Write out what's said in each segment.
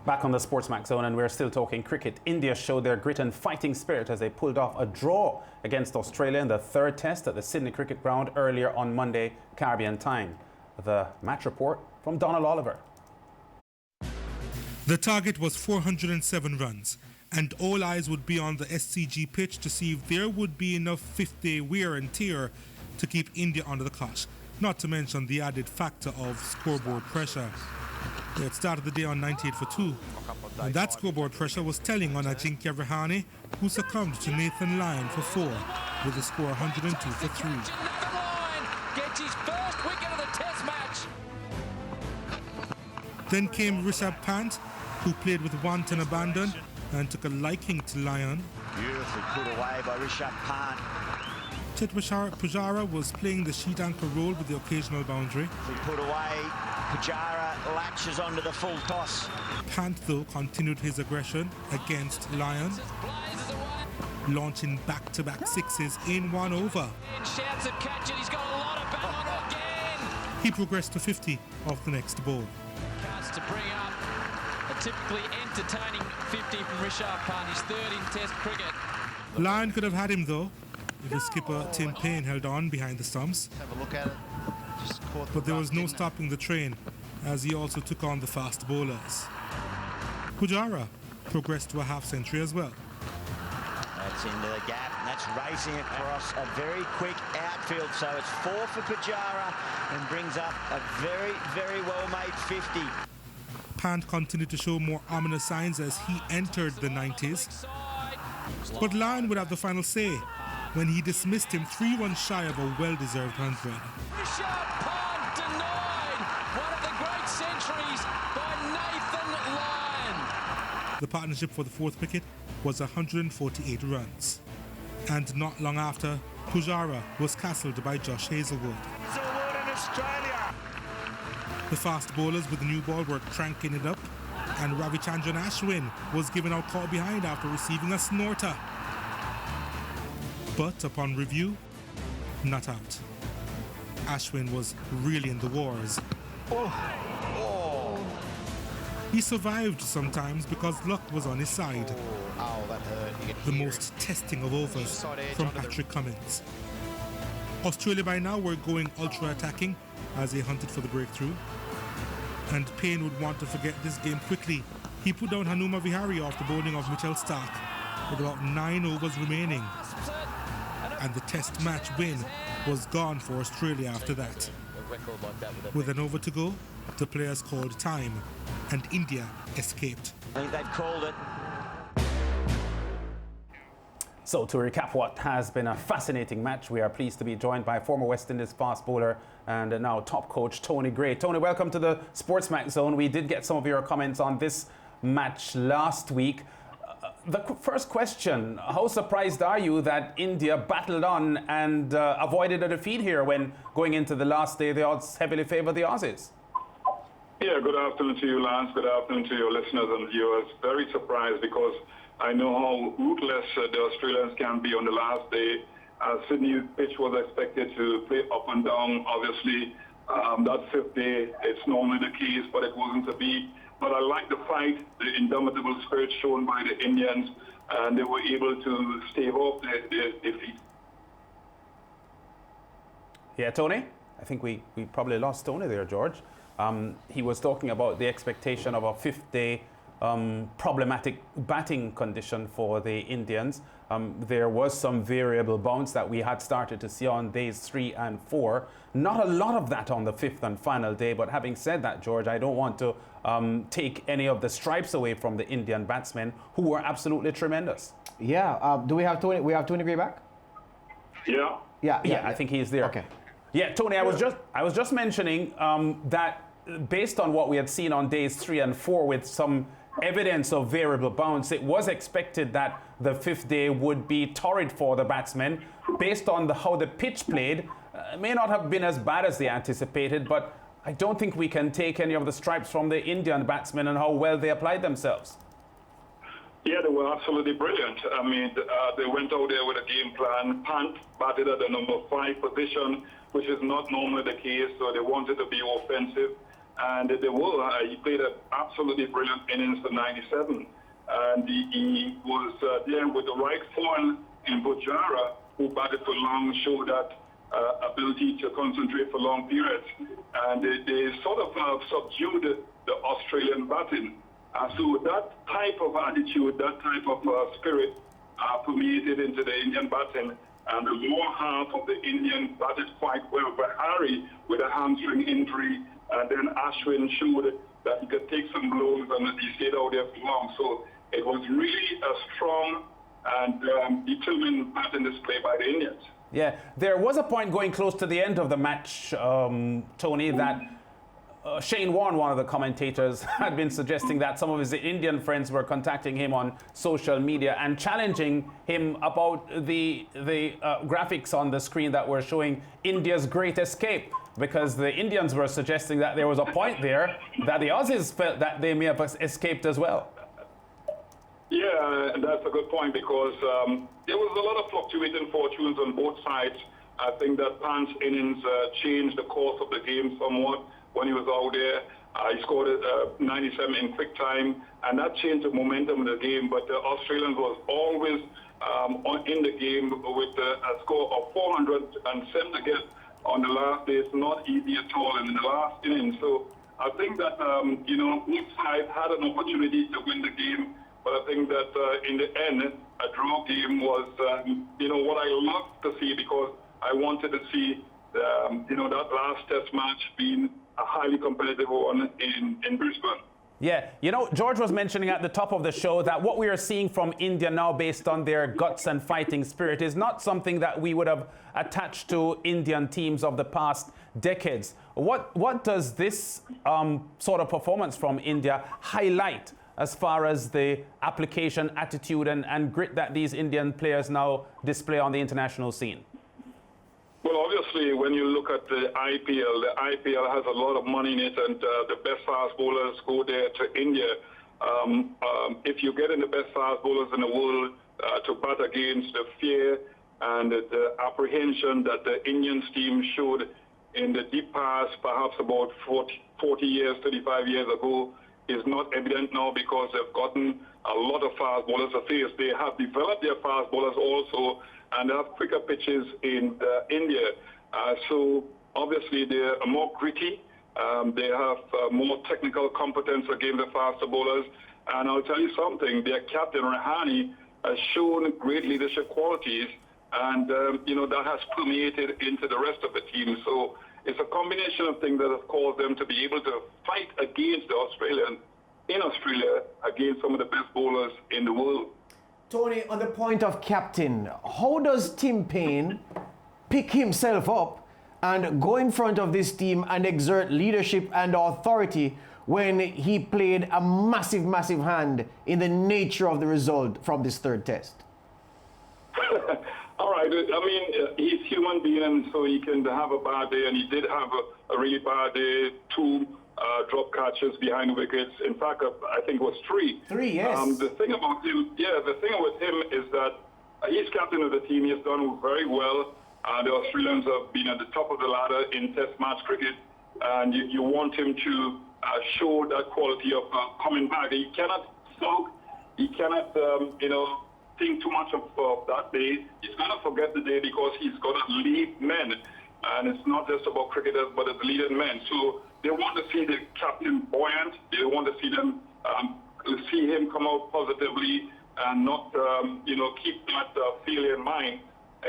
Back on the SportsMax Zone, and we're still talking cricket. India showed their grit and fighting spirit as they pulled off a draw against Australia in the third test at the Sydney Cricket Ground earlier on Monday, Caribbean time. The match report from Donald Oliver. The target was 407 runs, and all eyes would be on the SCG pitch to see if there would be enough fifth-day wear and tear to keep India under the cosh, not to mention the added factor of scoreboard pressure. They had started the day on 98 for 2, and that scoreboard pressure was telling on Ajinkya Rahane, who succumbed to Nathan Lyon for 4, with a score 102 for 3. Gets his first wicket of the test match. Then came Rishabh Pant, who played with wanton abandon and took a liking to Lyon. Beautifully put away by Rishabh Pant. Cheteshwar Pujara was playing the sheet anchor role with the occasional boundary. He put away, Pujara latches onto the full toss. Pant, though, continued his aggression against Lyon, launching back-to-back sixes in 1 over. Shouts at catch it, he's got a lot of power again. He progressed to 50 off the next ball. Cards to bring up a typically entertaining 50 from Rishabh Pant, his third in Test cricket. Lyon could have had him, though, if his skipper Tim Payne held on behind the stumps. Have a look at it. Just caught the But there buck, was no didn't it? stopping the train, as he also took on the fast bowlers. Pujara progressed to a half-century as well. That's into the gap, and that's racing across a very quick outfield. So it's 4 for Pujara and brings up a very, very well-made 50. Pant continued to show more ominous signs as he entered the 90s. But Lyon would have the final say when he dismissed him 3 runs shy of a well-deserved 100. Rishabh Pant denied one of the great centuries by Nathan Lyon. The partnership for the 4th wicket was 148 runs. And not long after, Pujara was castled by Josh Hazlewood. Hazlewood in Australia. The fast bowlers with the new ball were cranking it up, and Ravichandran Ashwin was given out caught behind after receiving a snorter. But upon review, not out. Ashwin was really in the wars. He survived sometimes because luck was on his side. Oh, that hurt. You The can hear most testing of overs Side edge from onto the- Patrick Cummins. Australia by now were going ultra-attacking as they hunted for the breakthrough. And Payne would want to forget this game quickly. He put down Hanuma Vihari off the bowling of Mitchell Stark with about 9 overs remaining. And the test match win was gone for Australia after that. With an over to go, the players called time, and India escaped. I think they've called it. So to recap what has been a fascinating match, we are pleased to be joined by former West Indies fast bowler and now top coach Tony Gray. Tony, welcome to the SportsMax Zone. We did get some of your comments on this match last week. The first question, how surprised are you that India battled on and avoided a defeat here when going into the last day the odds heavily favour the Aussies? Yeah, good afternoon to you, Lance. Good afternoon to your listeners and viewers. Very surprised because I know how ruthless the Australians can be on the last day. Sydney's pitch was expected to play up and down. Obviously, that 5th day, it's normally the case, but it wasn't to be. But I like the fight, the indomitable spirit shown by the Indians, and they were able to stave off their defeat. Yeah, Tony? I think we probably lost Tony there, George. He was talking about the expectation of a 5th day problematic batting condition for the Indians. There was some variable bounce that we had started to see on days 3 and 4. Not a lot of that on the 5th and final day, but having said that, George, I don't want to take any of the stripes away from the Indian batsmen who were absolutely tremendous. Yeah, do we have Tony? We have Tony Gray back? Yeah. Yeah, I think he's there. Okay. Yeah, Tony, I was just mentioning that based on what we had seen on days 3 and 4 with some evidence of variable bounce, it was expected that the 5th day would be torrid for the batsmen. Based on how the pitch played, may not have been as bad as they anticipated, but I don't think we can take any of the stripes from the Indian batsmen and how well they applied themselves. Yeah, they were absolutely brilliant. I mean, they went out there with a game plan. Pant batted at the number 5 position, which is not normally the case, so they wanted to be offensive. and he played an absolutely brilliant innings for 97. And he was there with the right foil in Pujara, who batted for long, showed that ability to concentrate for long periods. And they sort of subdued the Australian batting. So that type of attitude, that type of spirit permeated into the Indian batting. And the lower half of the Indian batted quite well. But Harry, with a hamstring injury, and then Ashwin showed that he could take some blows, and he stayed out there for long. So it was really a strong and determined batting display by the Indians. Yeah, there was a point going close to the end of the match, Tony, that Shane Warne, one of the commentators, had been suggesting that some of his Indian friends were contacting him on social media and challenging him about the graphics on the screen that were showing India's great escape, because the Indians were suggesting that there was a point there that the Aussies felt that they may have escaped as well. Yeah, that's a good point, because there was a lot of fluctuating fortunes on both sides. I think that Pant's innings changed the course of the game somewhat when he was out there. He scored 97 in quick time, and that changed the momentum of the game. But the Australians was always in the game with a score of 407 again on the last day. It's not easy at all in the last inning. So I think that, both sides had an opportunity to win the game. But I think that in the end, a draw game was, what I loved to see, because I wanted to see, that last test match being a highly competitive one in Brisbane. Yeah, George was mentioning at the top of the show that what we are seeing from India now, based on their guts and fighting spirit, is not something that we would have attached to Indian teams of the past decades. What does this sort of performance from India highlight as far as the application, attitude and grit that these Indian players now display on the international scene? Well, obviously, when you look at the IPL has a lot of money in it, and the best fast bowlers go there to India. If you get in the best fast bowlers in the world to bat against the fear and the apprehension that the Indians team showed in the deep past, perhaps about 40 years, 35 years ago, is not evident now, because they've gotten a lot of fast bowlers to face. They have developed their fast bowlers also, and they have quicker pitches in India. So obviously they're more gritty. They have more technical competence against the faster bowlers. And I'll tell you something, their captain, Rahane, has shown great leadership qualities, and that has permeated into the rest of the team. So it's a combination of things that have caused them to be able to fight against the Australians in Australia, against some of the best bowlers in the world. Tony, on the point of captain, how does Tim Payne pick himself up and go in front of this team and exert leadership and authority when he played a massive, massive hand in the nature of the result from this third test? All right. I mean, he's a human being, and so he can have a bad day, and he did have a really bad day. 2 drop catches behind the wickets. In fact, I think it was 3. 3, yes. The thing about him, the thing with him is that he's captain of the team. He's done very well. The Australians have been at the top of the ladder in Test match cricket, and you want him to show that quality of coming back. He cannot sulk. He cannot, think too much of that day. He's going to forget the day, because he's going to lead men. And it's not just about cricketers, but it's leading men. So they want to see the captain buoyant. They want to see them see him come out positively and not, keep that failure in mind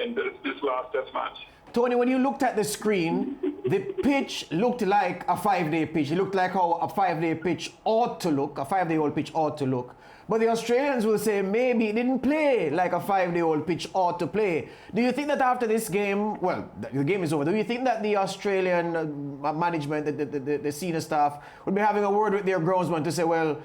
in this last test match. Tony, when you looked at the screen, the pitch looked like a 5-day pitch. It looked like how a 5-day pitch ought to look, a 5-day-old pitch ought to look. But the Australians will say maybe it didn't play like a 5-day-old pitch ought to play. Do you think that after this game, well, the game is over, do you think that the Australian management, the senior staff, would be having a word with their groundsman to say, well,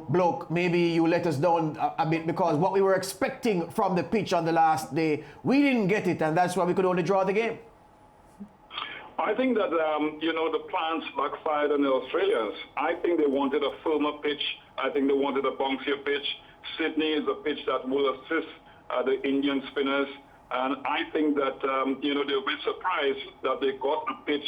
bloke, maybe you let us down a bit, because what we were expecting from the pitch on the last day, we didn't get it, and that's why we could only draw the game? I think that, the plans backfired on the Australians. I think they wanted a firmer pitch. I think they wanted a bouncier pitch. Sydney is a pitch that will assist the Indian spinners. And I think that, they were a bit surprised that they got a pitch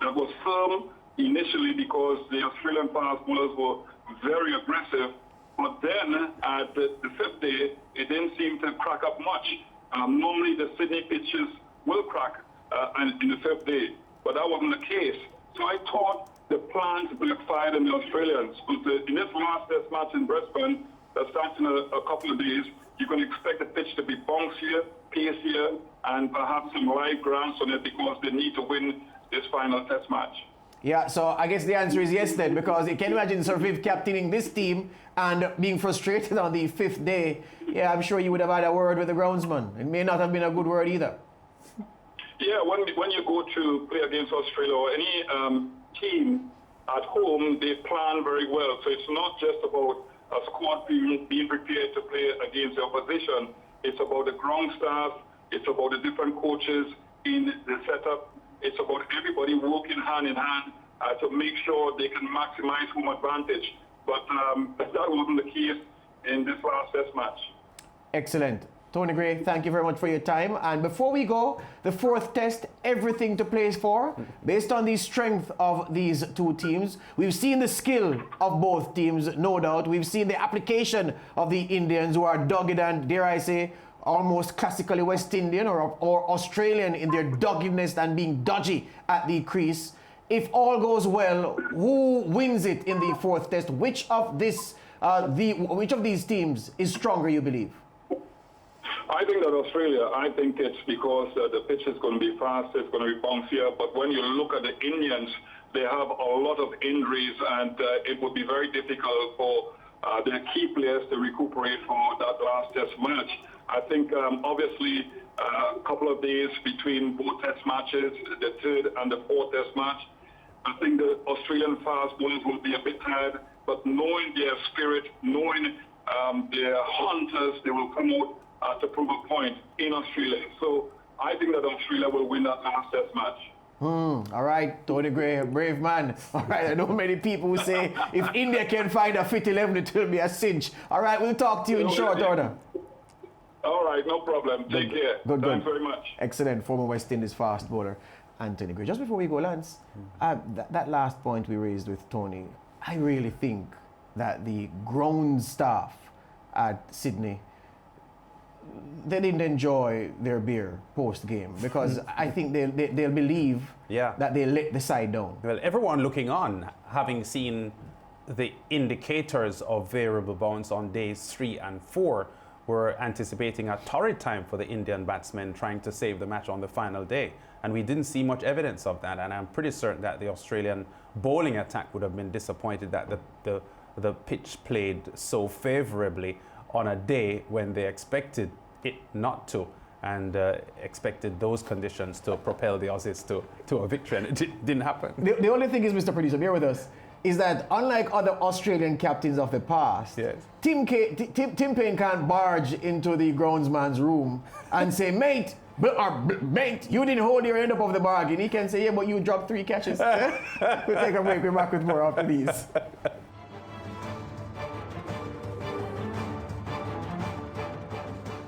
that was firm initially because the Australian fast bowlers were very aggressive. But then at the fifth day, it didn't seem to crack up much. Normally the Sydney pitches will crack in the fifth day, but that wasn't the case. So I thought the plans backfired in the Australians. But in this last test match in Brisbane, that starts in a couple of days, you can expect the pitch to be bouncier, pacier, and perhaps some live grounds on it because they need to win this final test match. Yeah, so I guess the answer is yes then, because you can imagine Sir Viv captaining this team and being frustrated on the fifth day. Yeah, I'm sure you would have had a word with the groundsman. It may not have been a good word either. Yeah, when you go to play against Australia or any team at home, they plan very well. So it's not just about a squad being prepared to play against the opposition. It's about the ground staff. It's about the different coaches in the setup. It's about everybody working hand in hand to make sure they can maximize home advantage. But that wasn't the case in this last test match. Excellent. Tony Gray, thank you very much for your time. And before we go, the fourth test, everything to play for. Based on the strength of these two teams, we've seen the skill of both teams, no doubt. We've seen the application of the Indians, who are dogged and, dare I say, almost classically West Indian or Australian in their doggedness and being dodgy at the crease. If all goes well, who wins it in the fourth test? Which of these teams is stronger, you believe? I think that Australia, I think it's because the pitch is going to be fast, it's going to be bouncier, but when you look at the Indians, they have a lot of injuries, and it would be very difficult for their key players to recuperate for that last test match. I think obviously a couple of days between both test matches, the third and the fourth test match, I think the Australian fast bowlers will be a bit tired, but knowing their spirit, knowing their hunters, they will come out to prove a point in Australia. So I think that Australia will win that last test match. All right, Tony Gray, a brave man. All right, I know many people who say if India can find a fit 11, it will be a cinch. All right, we'll talk to you in short order. All right, no problem. Take care. Thanks very much. Excellent. Former West Indies fast bowler, Anthony Gray. Just before we go, Lance, that last point we raised with Tony, I really think that the ground staff at Sydney, they didn't enjoy their beer post-game because I think they'll believe that they let the side down. Well, everyone looking on, having seen the indicators of variable bounce on days 3 and 4, were anticipating a torrid time for the Indian batsmen trying to save the match on the final day. And we didn't see much evidence of that. And I'm pretty certain that the Australian bowling attack would have been disappointed that the pitch played so favorably on a day when they expected it not to, and expected those conditions to propel the Aussies to a victory, and it didn't happen. The only thing is, Mr. Producer, bear with us, is that unlike other Australian captains of the past, Tim Payne can't barge into the groundsman's room and say, mate, you didn't hold your end up of the bargain. He can say, yeah, but you dropped 3 catches. We'll take a break. We're back with more after these.